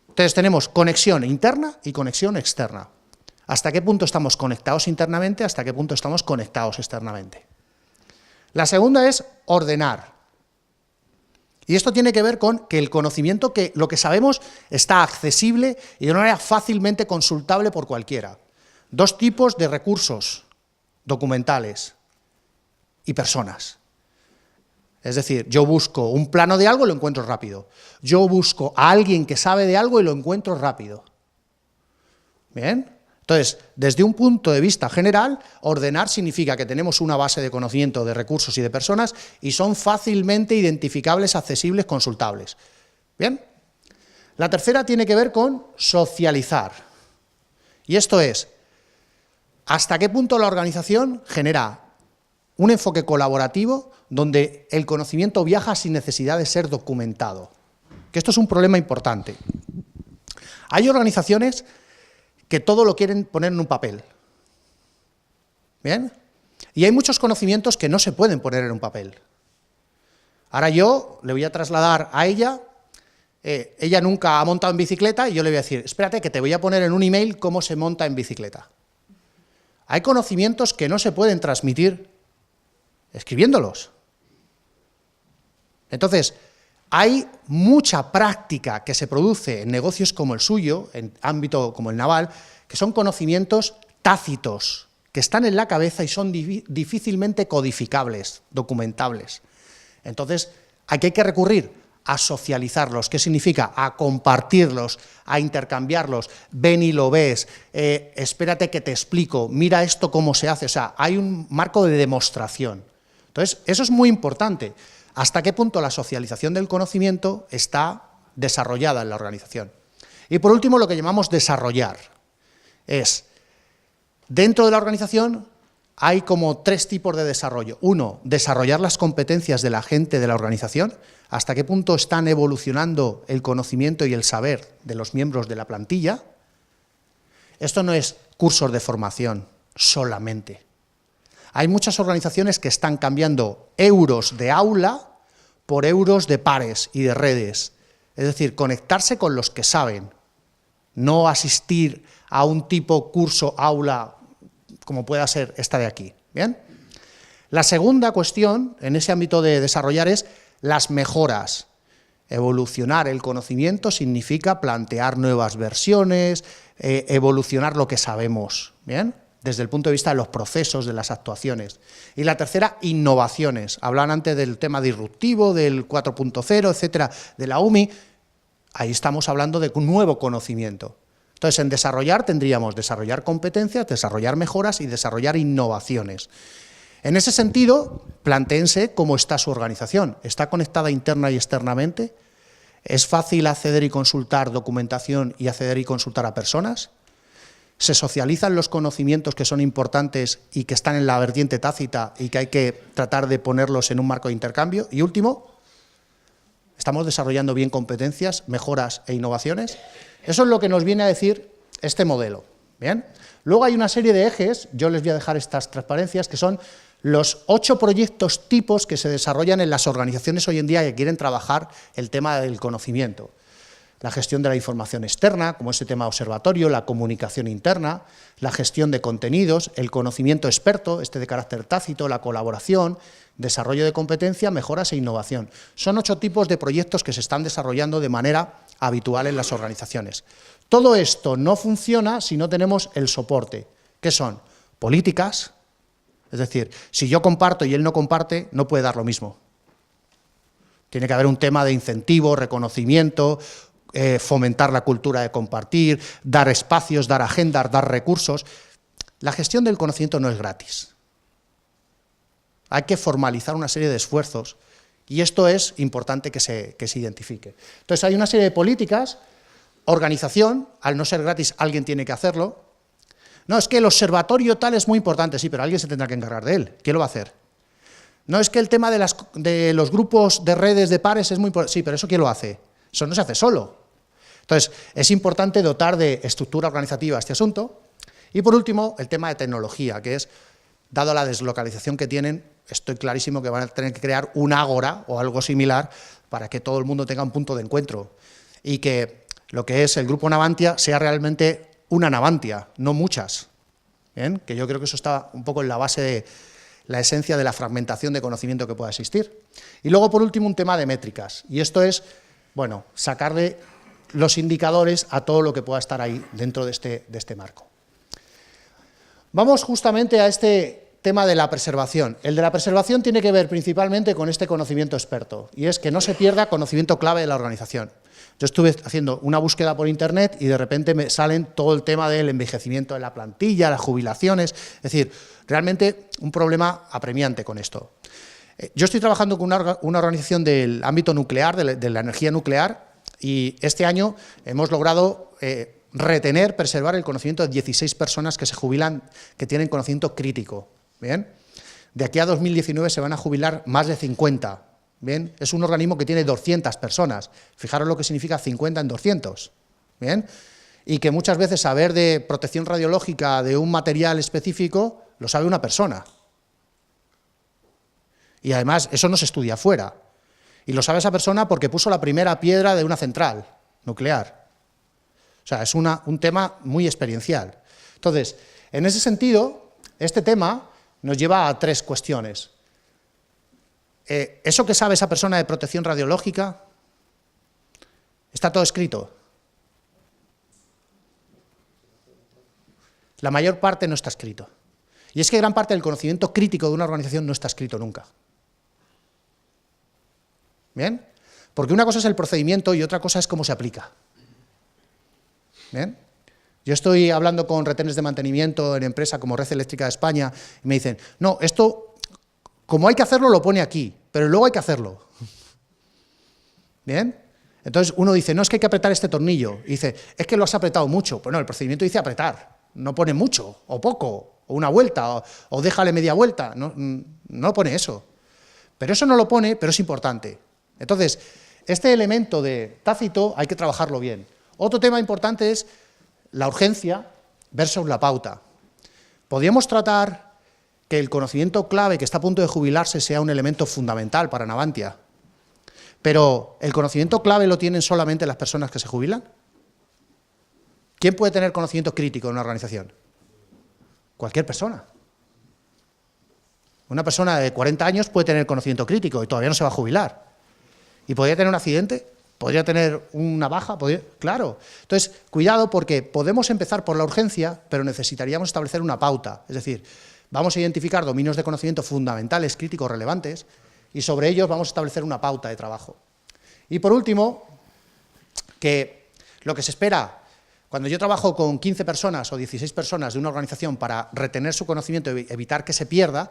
S1: Entonces tenemos conexión interna y conexión externa. ¿Hasta qué punto estamos conectados internamente? ¿Hasta qué punto estamos conectados externamente? La segunda es ordenar. Y esto tiene que ver con que el conocimiento, que lo que sabemos, está accesible y de una manera fácilmente consultable por cualquiera. 2 tipos de recursos documentales y personas. Es decir, yo busco un plano de algo y lo encuentro rápido. Yo busco a alguien que sabe de algo y lo encuentro rápido. ¿Bien? Entonces, desde un punto de vista general, ordenar significa que tenemos una base de conocimiento de recursos y de personas y son fácilmente identificables, accesibles, consultables. ¿Bien? La tercera tiene que ver con socializar. Y esto es, ¿hasta qué punto la organización genera un enfoque colaborativo donde el conocimiento viaja sin necesidad de ser documentado? Que esto es un problema importante. Hay organizaciones que todo lo quieren poner en un papel. ¿Bien? Y hay muchos conocimientos que no se pueden poner en un papel. Ahora yo le voy a trasladar a ella, ella nunca ha montado en bicicleta y yo le voy a decir, espérate que te voy a poner en un email cómo se monta en bicicleta. Hay conocimientos que no se pueden transmitir escribiéndolos. Entonces, hay mucha práctica que se produce en negocios como el suyo, en ámbito como el naval, que son conocimientos tácitos, que están en la cabeza y son difícilmente codificables, documentables. Entonces, aquí hay que recurrir a socializarlos. ¿Qué significa? A compartirlos, a intercambiarlos. Ven y lo ves, espérate que te explico, mira esto cómo se hace. O sea, hay un marco de demostración. Entonces, eso es muy importante. ¿Hasta qué punto la socialización del conocimiento está desarrollada en la organización? Y por último, lo que llamamos desarrollar. Es, dentro de la organización hay como 3 tipos de desarrollo. 1, desarrollar las competencias de la gente de la organización. ¿Hasta qué punto están evolucionando el conocimiento y el saber de los miembros de la plantilla? Esto no es cursos de formación solamente. Hay muchas organizaciones que están cambiando euros de aula por euros de pares y de redes. Es decir, conectarse con los que saben, no asistir a un tipo curso aula como pueda ser esta de aquí. ¿Bien? La segunda cuestión en ese ámbito de desarrollar es las mejoras. Evolucionar el conocimiento significa plantear nuevas versiones, evolucionar lo que sabemos, ¿bien? Desde el punto de vista de los procesos, de las actuaciones. Y la tercera, innovaciones. Hablan antes del tema disruptivo, del 4.0, etcétera, de la UMI. Ahí estamos hablando de un nuevo conocimiento. Entonces, en desarrollar tendríamos desarrollar competencias, desarrollar mejoras y desarrollar innovaciones. En ese sentido, plantéense cómo está su organización. ¿Está conectada interna y externamente? ¿Es fácil acceder y consultar documentación y acceder y consultar a personas? ¿Se socializan los conocimientos que son importantes y que están en la vertiente tácita y que hay que tratar de ponerlos en un marco de intercambio? Y último, ¿estamos desarrollando bien competencias, mejoras e innovaciones? Eso es lo que nos viene a decir este modelo. ¿Bien? Luego hay una serie de ejes, yo les voy a dejar estas transparencias, que son los 8 proyectos tipos que se desarrollan en las organizaciones hoy en día que quieren trabajar el tema del conocimiento. La gestión de la información externa, como ese tema observatorio, la comunicación interna, la gestión de contenidos, el conocimiento experto, este de carácter tácito, la colaboración, desarrollo de competencia, mejoras e innovación. Son 8 tipos de proyectos que se están desarrollando de manera habitual en las organizaciones. Todo esto no funciona si no tenemos el soporte, que son políticas, es decir, si yo comparto y él no comparte, no puede dar lo mismo. Tiene que haber un tema de incentivo, reconocimiento, fomentar la cultura de compartir, dar espacios, dar agendas, dar recursos. La gestión del conocimiento no es gratis. Hay que formalizar una serie de esfuerzos y esto es importante que se identifique. Entonces hay una serie de políticas, organización, al no ser gratis alguien tiene que hacerlo. No, es que el observatorio tal es muy importante, sí, pero alguien se tendrá que encargar de él. ¿Quién lo va a hacer? No, es que el tema de los grupos de redes de pares es muy importante, sí, pero ¿eso quién lo hace? Eso no se hace solo. Entonces, es importante dotar de estructura organizativa a este asunto. Y por último, el tema de tecnología, que es, dado la deslocalización que tienen, estoy clarísimo que van a tener que crear un ágora o algo similar para que todo el mundo tenga un punto de encuentro y que lo que es el grupo Navantia sea realmente una Navantia, no muchas. ¿Bien? Que yo creo que eso está un poco en la base de la esencia de la fragmentación de conocimiento que pueda existir. Y luego, por último, un tema de métricas. Y esto es, bueno, sacarle los indicadores a todo lo que pueda estar ahí dentro de este marco. Vamos justamente a este tema de la preservación. El de la preservación tiene que ver principalmente con este conocimiento experto, y es que no se pierda conocimiento clave de la organización. Yo estuve haciendo una búsqueda por internet y de repente me salen todo el tema del envejecimiento de la plantilla, las jubilaciones, es decir, realmente un problema apremiante con esto. Yo estoy trabajando con una organización del ámbito nuclear, de la energía nuclear, y este año hemos logrado retener, preservar el conocimiento de 16 personas que se jubilan, que tienen conocimiento crítico. ¿Bien? De aquí a 2019 se van a jubilar más de 50. ¿Bien? Es un organismo que tiene 200 personas. Fijaros lo que significa 50 en 200. ¿Bien? Y que muchas veces saber de protección radiológica de un material específico lo sabe una persona. Y además eso no se estudia fuera. Y lo sabe esa persona porque puso la primera piedra de una central nuclear. O sea, es un tema muy experiencial. Entonces, en ese sentido, este tema nos lleva a 3 cuestiones. ¿Eso que sabe esa persona de protección radiológica está todo escrito? La mayor parte no está escrito. Y es que gran parte del conocimiento crítico de una organización no está escrito nunca. ¿Bien? Porque una cosa es el procedimiento y otra cosa es cómo se aplica. ¿Bien? Yo estoy hablando con retenes de mantenimiento en empresa como Red Eléctrica de España y me dicen, no, esto, como hay que hacerlo, lo pone aquí, pero luego hay que hacerlo. ¿Bien? Entonces uno dice, no, es que hay que apretar este tornillo. Y dice, es que lo has apretado mucho. Pues no, el procedimiento dice apretar, no pone mucho, o poco, o una vuelta, o déjale media vuelta, no pone eso. Pero eso no lo pone, pero es importante. Entonces, este elemento de tácito hay que trabajarlo bien. Otro tema importante es la urgencia versus la pauta. Podríamos tratar que el conocimiento clave que está a punto de jubilarse sea un elemento fundamental para Navantia, pero ¿el conocimiento clave lo tienen solamente las personas que se jubilan? ¿Quién puede tener conocimiento crítico en una organización? Cualquier persona. Una persona de 40 años puede tener conocimiento crítico y todavía no se va a jubilar. ¿Y podría tener un accidente? ¿Podría tener una baja? Claro. Entonces, cuidado, porque podemos empezar por la urgencia, pero necesitaríamos establecer una pauta. Es decir, vamos a identificar dominios de conocimiento fundamentales, críticos, relevantes, y sobre ellos vamos a establecer una pauta de trabajo. Y por último, que lo que se espera cuando yo trabajo con 15 personas o 16 personas de una organización para retener su conocimiento y evitar que se pierda,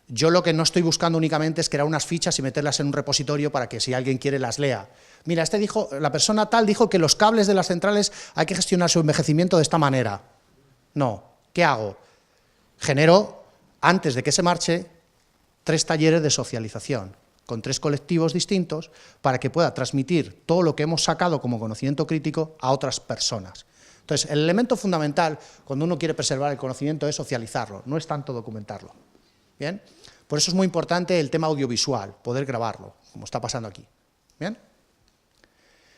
S1: yo lo que no estoy buscando únicamente es crear unas fichas y meterlas en un repositorio para que si alguien quiere las lea. Mira, la persona tal dijo que los cables de las centrales hay que gestionar su envejecimiento de esta manera. No, ¿qué hago? Genero, antes de que se marche, 3 talleres de socialización con 3 colectivos distintos para que pueda transmitir todo lo que hemos sacado como conocimiento crítico a otras personas. Entonces, el elemento fundamental cuando uno quiere preservar el conocimiento es socializarlo, no es tanto documentarlo. ¿Bien? Por eso es muy importante el tema audiovisual, poder grabarlo, como está pasando aquí. ¿Bien?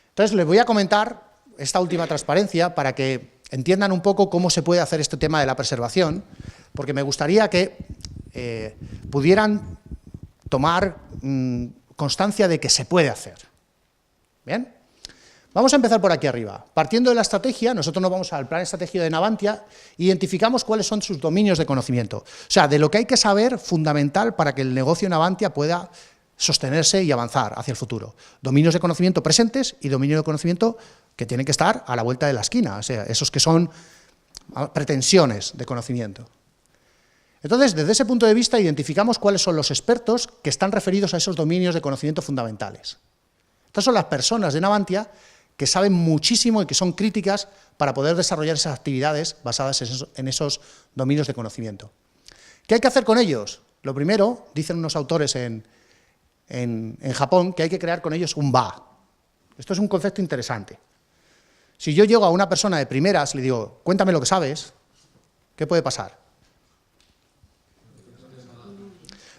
S1: Entonces, les voy a comentar esta última transparencia para que entiendan un poco cómo se puede hacer este tema de la preservación, porque me gustaría que pudieran tomar constancia de que se puede hacer. ¿Bien? Vamos a empezar por aquí arriba. Partiendo de la estrategia, nosotros nos vamos al plan estratégico de Navantia, identificamos cuáles son sus dominios de conocimiento. O sea, de lo que hay que saber fundamental para que el negocio Navantia pueda sostenerse y avanzar hacia el futuro. Dominios de conocimiento presentes y dominios de conocimiento que tienen que estar a la vuelta de la esquina, o sea, esos que son pretensiones de conocimiento. Entonces, desde ese punto de vista, identificamos cuáles son los expertos que están referidos a esos dominios de conocimiento fundamentales. Estas son las personas de Navantia que saben muchísimo y que son críticas para poder desarrollar esas actividades basadas en esos dominios de conocimiento. ¿Qué hay que hacer con ellos? Lo primero, dicen unos autores en Japón, que hay que crear con ellos un ba. Esto es un concepto interesante. Si yo llego a una persona de primeras y le digo, cuéntame lo que sabes, ¿qué puede pasar?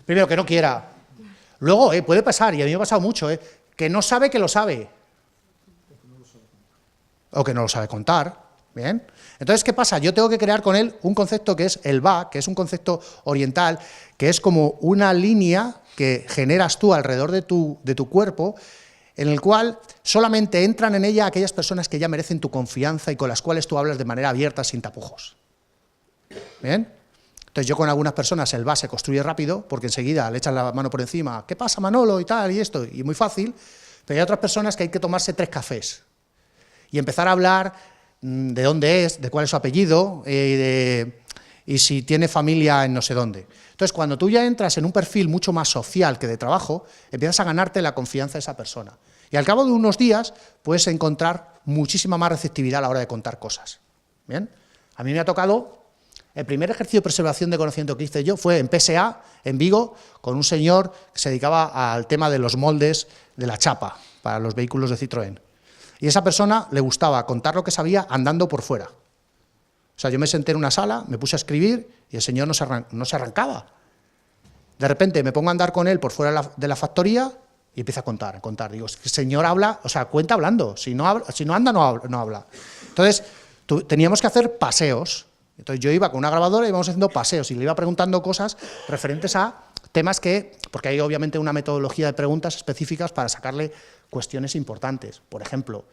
S1: Primero, que no quiera. Luego, puede pasar, y a mí me ha pasado mucho, que no sabe que lo sabe. O que no lo sabe contar. ¿Bien? Entonces, ¿qué pasa? Yo tengo que crear con él un concepto que es el ba, que es un concepto oriental, que es como una línea que generas tú alrededor de tu cuerpo, en el cual solamente entran en ella aquellas personas que ya merecen tu confianza y con las cuales tú hablas de manera abierta, sin tapujos. ¿Bien? Entonces yo con algunas personas el ba se construye rápido, porque enseguida le echan la mano por encima, ¿qué pasa Manolo? Y tal, y esto, y muy fácil, pero hay otras personas que hay que tomarse 3 cafés y empezar a hablar de dónde es, de cuál es su apellido, y si tiene familia en no sé dónde. Entonces, cuando tú ya entras en un perfil mucho más social que de trabajo, empiezas a ganarte la confianza de esa persona. Y al cabo de unos días puedes encontrar muchísima más receptividad a la hora de contar cosas. ¿Bien? A mí me ha tocado, el primer ejercicio de preservación de conocimiento que hice yo fue en PSA, en Vigo, con un señor que se dedicaba al tema de los moldes de la chapa para los vehículos de Citroën. Y a esa persona le gustaba contar lo que sabía andando por fuera. O sea, yo me senté en una sala, me puse a escribir y el señor no se arrancaba. De repente me pongo a andar con él por fuera de la factoría y empieza a contar. Digo, el señor habla, o sea, cuenta hablando. Si no anda, no habla. Entonces, teníamos que hacer paseos. Entonces yo iba con una grabadora y íbamos haciendo paseos y le iba preguntando cosas referentes a temas porque hay obviamente una metodología de preguntas específicas para sacarle cuestiones importantes. Por ejemplo,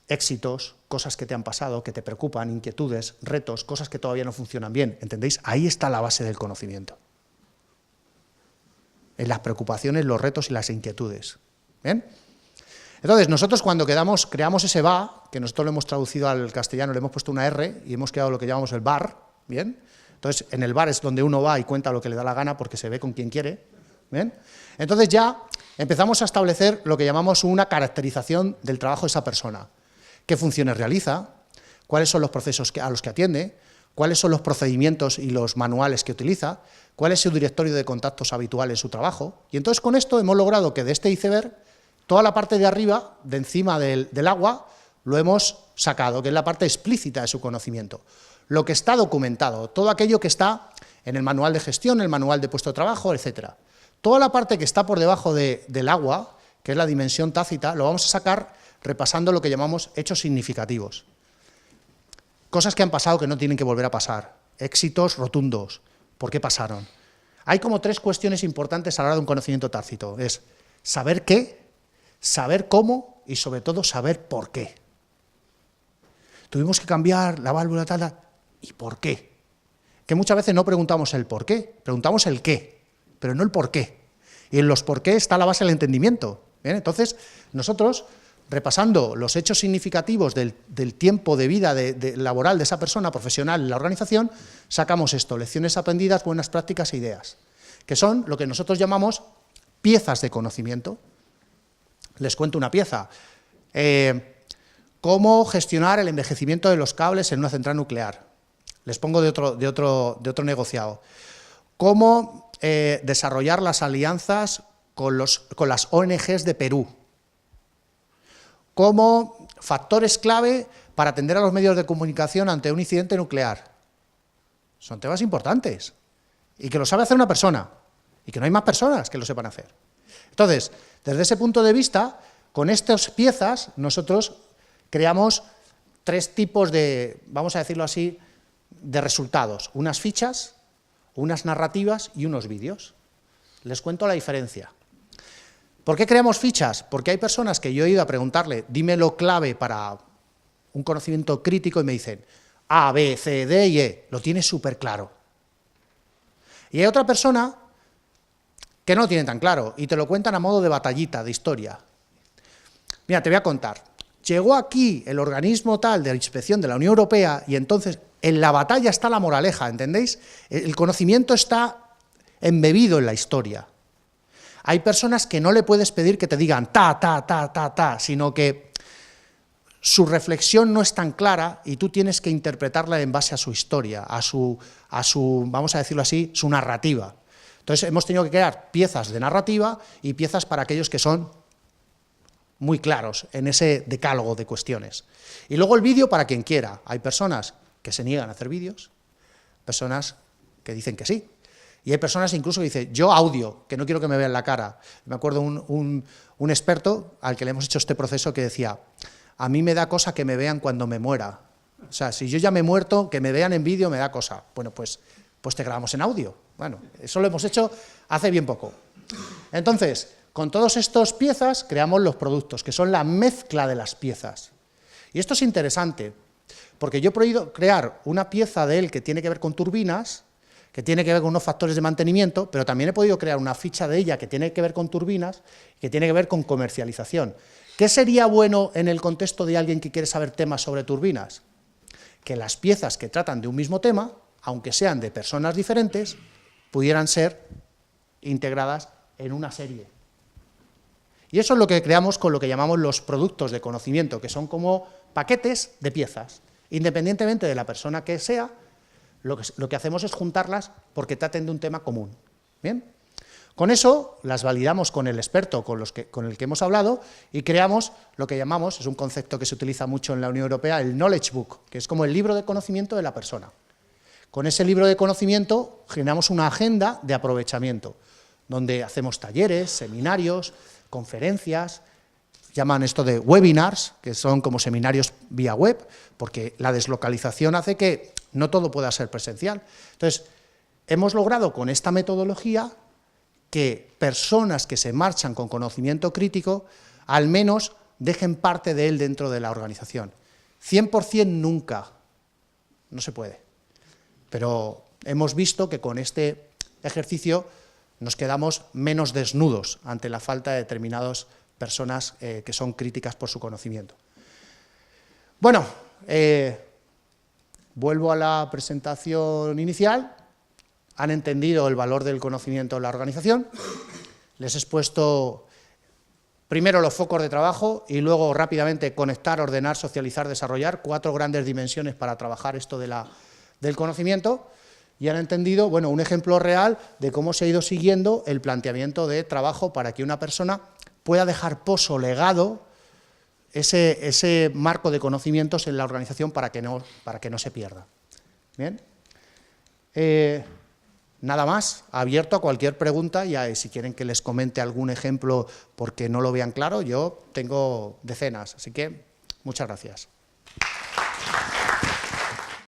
S1: éxitos, cosas que te han pasado, que te preocupan, inquietudes, retos, cosas que todavía no funcionan bien. ¿Entendéis? Ahí está la base del conocimiento. En las preocupaciones, los retos y las inquietudes. ¿Bien? Entonces, nosotros cuando creamos ese ba, que nosotros lo hemos traducido al castellano, le hemos puesto una R y hemos creado lo que llamamos el bar, ¿bien? Entonces, en el bar es donde uno va y cuenta lo que le da la gana porque se ve con quien quiere, ¿bien? Entonces ya empezamos a establecer lo que llamamos una caracterización del trabajo de esa persona. ¿Qué funciones realiza? ¿Cuáles son los procesos a los que atiende? ¿Cuáles son los procedimientos y los manuales que utiliza? ¿Cuál es su directorio de contactos habitual en su trabajo? Y entonces con esto hemos logrado que de este iceberg toda la parte de arriba, de encima del agua, lo hemos sacado, que es la parte explícita de su conocimiento. Lo que está documentado, todo aquello que está en el manual de gestión, el manual de puesto de trabajo, etc. Toda la parte que está por debajo del agua, que es la dimensión tácita, lo vamos a sacar repasando lo que llamamos hechos significativos. Cosas que han pasado que no tienen que volver a pasar. Éxitos rotundos. ¿Por qué pasaron? Hay como 3 cuestiones importantes a la hora de un conocimiento tácito. Es saber qué, saber cómo y sobre todo saber por qué. Tuvimos que cambiar la válvula tal, ¿y por qué? Que muchas veces no preguntamos el por qué, preguntamos el qué, pero no el por qué. Y en los por qué está la base del entendimiento. ¿Bien? Entonces, nosotros, repasando los hechos significativos del tiempo de vida laboral de esa persona profesional en la organización, sacamos esto, lecciones aprendidas, buenas prácticas e ideas, que son lo que nosotros llamamos piezas de conocimiento. Les cuento una pieza. ¿Cómo gestionar el envejecimiento de los cables en una central nuclear? Les pongo de otro negociado. ¿Cómo desarrollar las alianzas con las ONGs de Perú? Como factores clave para atender a los medios de comunicación ante un incidente nuclear. Son temas importantes y que lo sabe hacer una persona y que no hay más personas que lo sepan hacer. Entonces, desde ese punto de vista, con estas piezas nosotros creamos 3 tipos de, vamos a decirlo así, de resultados. Unas fichas, unas narrativas y unos vídeos. Les cuento la diferencia. ¿Por qué creamos fichas? Porque hay personas que yo he ido a preguntarle, dime lo clave para un conocimiento crítico y me dicen A, B, C, D y E, lo tienes súper claro. Y hay otra persona que no lo tiene tan claro y te lo cuentan a modo de batallita, de historia. Mira, te voy a contar. Llegó aquí el organismo tal de la inspección de la Unión Europea y entonces en la batalla está la moraleja, ¿entendéis? El conocimiento está embebido en la historia. Hay personas que no le puedes pedir que te digan ta, sino que su reflexión no es tan clara y tú tienes que interpretarla en base a su historia, a su, vamos a decirlo así, su narrativa. Entonces hemos tenido que crear piezas de narrativa y piezas para aquellos que son muy claros en ese decálogo de cuestiones. Y luego el vídeo para quien quiera. Hay personas que se niegan a hacer vídeos, personas que dicen que sí. Y hay personas incluso que dicen, yo audio, que no quiero que me vean la cara. Me acuerdo un experto al que le hemos hecho este proceso que decía, a mí me da cosa que me vean cuando me muera. O sea, si yo ya me he muerto, que me vean en vídeo me da cosa. Bueno, pues te grabamos en audio. Bueno, eso lo hemos hecho hace bien poco. Entonces, con todas estas piezas creamos los productos, que son la mezcla de las piezas. Y esto es interesante, porque yo he podido crear una pieza de él que tiene que ver con turbinas, que tiene que ver con unos factores de mantenimiento, pero también he podido crear una ficha de ella que tiene que ver con turbinas, que tiene que ver con comercialización. ¿Qué sería bueno en el contexto de alguien que quiere saber temas sobre turbinas? Que las piezas que tratan de un mismo tema, aunque sean de personas diferentes, pudieran ser integradas en una serie. Y eso es lo que creamos con lo que llamamos los productos de conocimiento, que son como paquetes de piezas. Independientemente de la persona que sea, lo que hacemos es juntarlas porque traten de un tema común. ¿Bien? Con eso las validamos con el experto con el que hemos hablado y creamos lo que llamamos, es un concepto que se utiliza mucho en la Unión Europea, el Knowledge Book, que es como el libro de conocimiento de la persona. Con ese libro de conocimiento generamos una agenda de aprovechamiento, donde hacemos talleres, seminarios, conferencias, llaman esto de webinars, que son como seminarios vía web, porque la deslocalización hace que no todo pueda ser presencial. Entonces, hemos logrado con esta metodología que personas que se marchan con conocimiento crítico, al menos dejen parte de él dentro de la organización. 100% nunca, no se puede. Pero hemos visto que con este ejercicio nos quedamos menos desnudos ante la falta de determinadas personas que son críticas por su conocimiento. Bueno, vuelvo a la presentación inicial. Han entendido el valor del conocimiento en la organización. Les he expuesto primero los focos de trabajo y luego rápidamente conectar, ordenar, socializar, desarrollar, 4 grandes dimensiones para trabajar esto del conocimiento. Y han entendido, bueno, un ejemplo real de cómo se ha ido siguiendo el planteamiento de trabajo para que una persona pueda dejar pozo, legado, ese marco de conocimientos en la organización para que no se pierda. Bien. Nada más, abierto a cualquier pregunta y si quieren que les comente algún ejemplo porque no lo vean claro, yo tengo decenas, así que muchas gracias.